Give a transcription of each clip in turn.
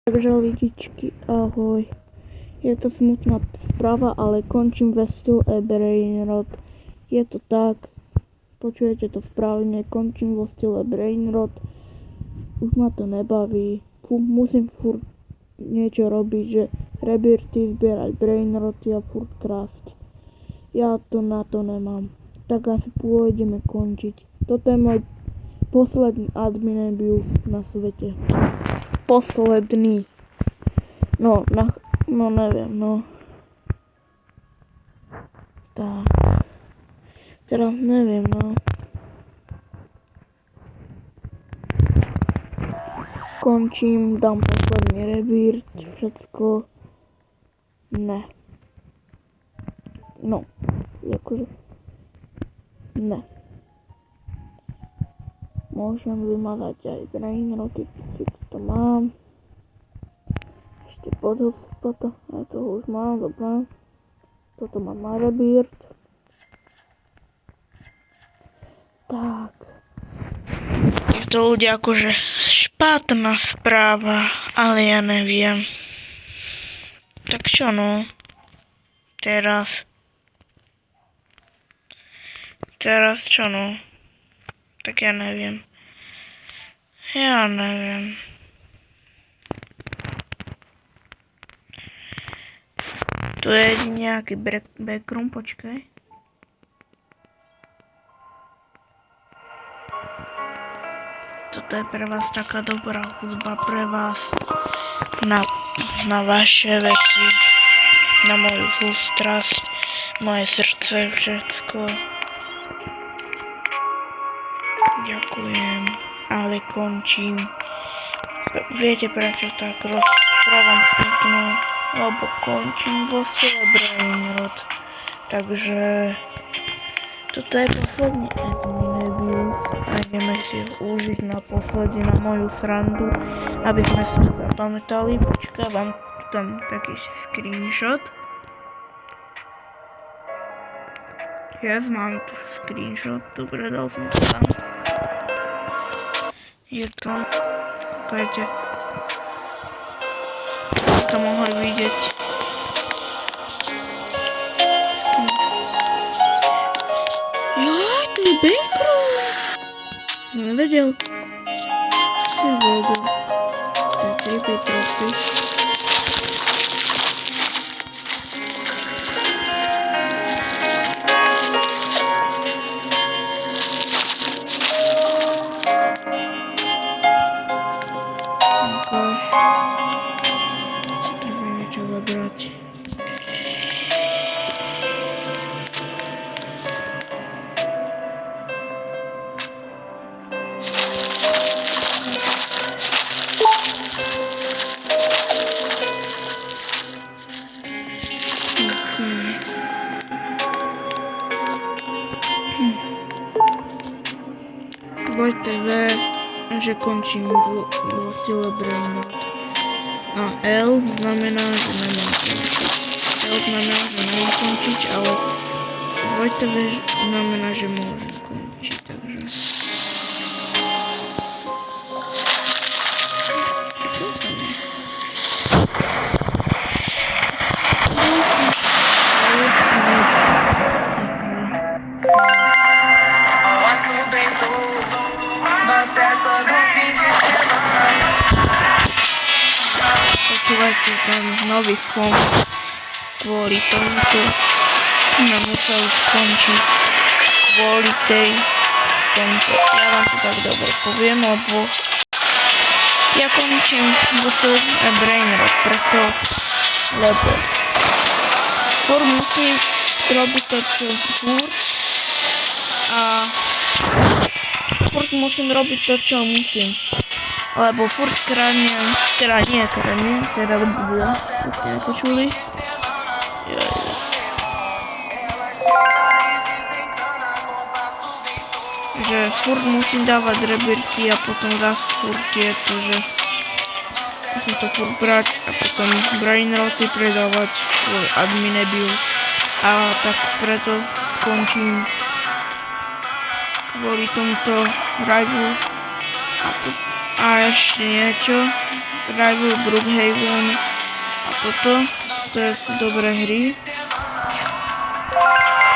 Takže lidičky, ahoj. Je to smutná správa, ale končím ve stylu Brainrot. Je to tak, počujete to správne, končím vo style Brainrot. Už ma to nebaví, musím furt niečo robiť, že rebirty, zbierať Brainroty a furt krásť. Ja to na to nemám, tak asi pôjdeme končiť. Toto je môj posledný admin abuse na svete. Posledný. No neviem, no. Tak. Teraz neviem, no. Končím, dám posledný rebirth, všetko. Ne. No, akože. Ne. Môžem vymazať aj Brainroty, síce to mám. Ešte toto, ja to už mám, dobré. Toto mám na rebirth. Tak. Je to ľudia akože špatná správa, ale ja neviem. Tak čo no? Teraz čo no? Tak ja neviem. Tu je nejaký backroom, počkaj. Toto je pre vás taká dobrá hudba, pre vás. Na vaše veci. Na moju sústrasť. Moje srdce, všetko. Ďakujem, ale končím. Viete prečo tak rozprávam smutno? Lebo končím vo style Brainrot. Takže toto je posledný admin abuse a ideme si ho užiť naposledy na moju srandu, aby sme si to zapamätali. Počkaj, vám tam taký screenshot. Yes, mám tu screenshot, dobre, dal som to tam. Je to, kúkajte, to mohli vidieť. Jaj, to je backroom. Som nevedel. Si vôbec. To je 3 trofy. Treba niečo zabrať. VTV, že končím vo style Brainrot. A L znamená, že nemám končiť. L znamená, že nemám končiť, ale VTV znamená, že môžem končiť, takže... Čo to sa mi? Počúvajte, ten nový fond kvôli tomuto musel skončiť kvôli tomto. Ja vám to tak dobre poviem, lebo ja končím Brainrot preto, lebo furt musím robiť to, čo furt musím robiť to, čo musím. Lebo furt kradnem, teda dobre, ste nepočuli. Že furt musím dávať rebirty a potom raz furt je to, že musím to furt brať a potom Brainroty predávať kvôli admin abuse. A tak preto končím kvôli tomuto rajvu. A ešte niečo, Rival, Brookhaven a toto. To sú dobré hry.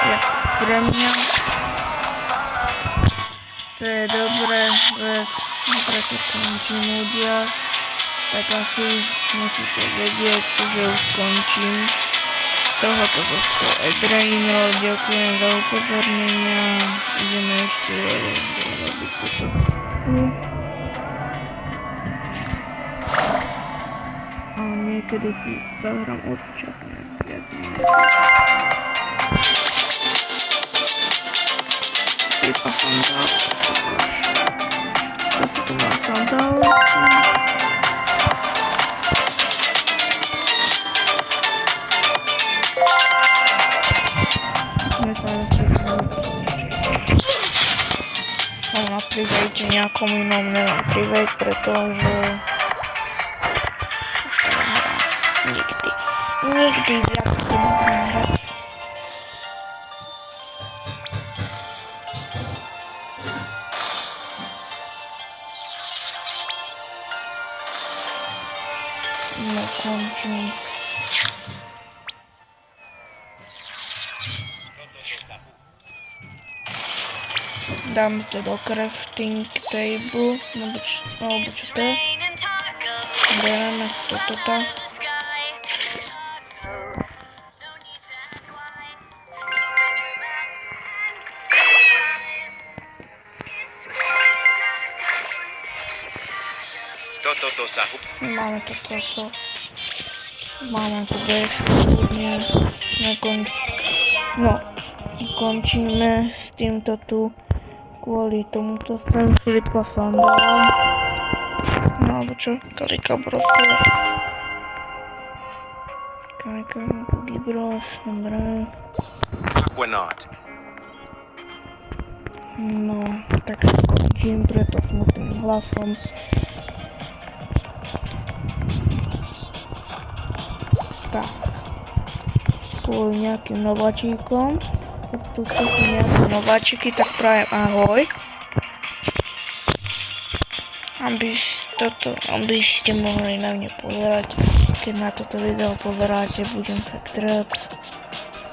Ja, pre mňa to je dobré vec, preto končím ľudia. Tak asi už musíte vedieť, že už končím. Tohoto dostal Brainrot, ďakujem za upozornenia. Ideme ešte robiť toto tu. A niekedy si zahrám odčas nejaký 5 minút. Iba som dal. Co si tu mal som dal? Som na private nejakom inom, neviem private, pretože nikdy viac to nebudem hrať. No končím. Dám to do crafting table, alebo čo to je? Bereme toto tak. Máme to toto. Máme to bez kľudne. No, končíme s týmto tu. Kvôli tomuto sem Filipa Sandala. No alebo čo? Kalika Broto. Kalika Gibros, dobré. No, takže končím preto smutným hlasom. Tak. Kvôli nejakým nováčikom. Tu sú nejaké nováčiky, tak prajem ahoj. Aby ste mohli na mňa pozerať. Keď na toto video pozeráte, budem fakt rád.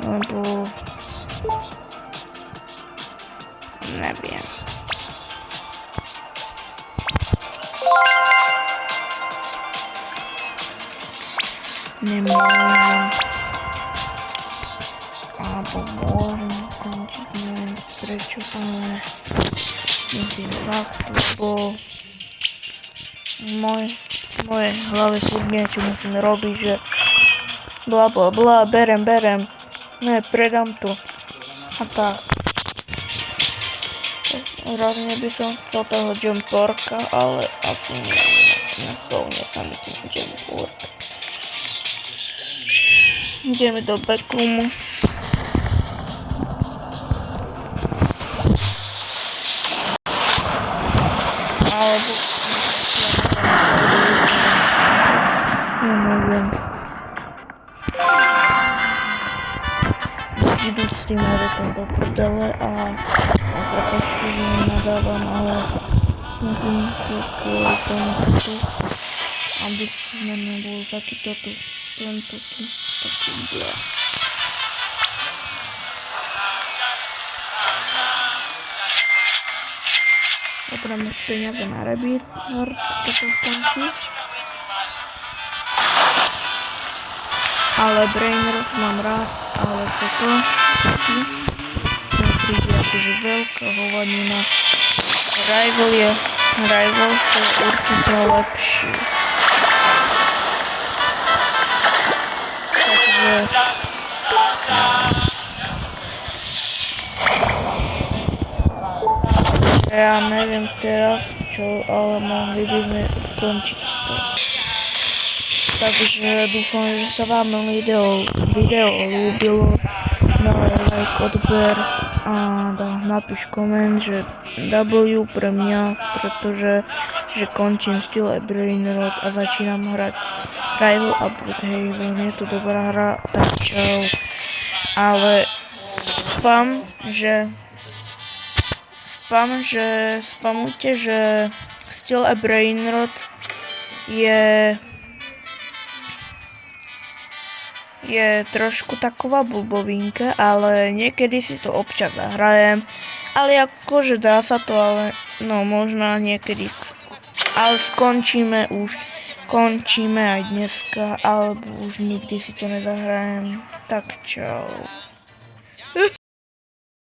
Lebo neviem. Nemôžem. Alebo môžem končiť, neviem prečo, ale myslím fakt, lebo moje hlave sú niečo musím robiť, že bla bla bla, berem, ne, predám to a tak. Rovne by som chcel toho jumporka, ale asi nespolne sa mi ten jumpork. Ideme do backroomu. Alebo neviem. Idú s tým retom do prdele a prepačte, že nadávam, ale musím to kvôli tomu tu, aby sme nebol takýto tu, tento tu, taký blá. Potrebujeme peniaze na Rabbit Heart, toto skončí. Ale Brainrot mám rád, ale toto taký. Ten príde akože veľká hovadina. Rival je určite lepší. Takže ja neviem teraz čo, ale mohli by sme končiť to. Takže dúfam, že sa vám video ľúbilo. Daj like, odber a napíš koment, že W pre mňa, pretože že končím Steel Brainrot a začínam hrať Rival a Brookhaven. Je to dobrá hra, tak čau. Ale spamujte, že Steel Brainrot je trošku taková blbovinka, ale niekedy si to občas zahrajem, ale akože dá sa to, ale no možno niekedy, ale končíme aj dneska, alebo už nikdy si to nezahrajem, tak čau.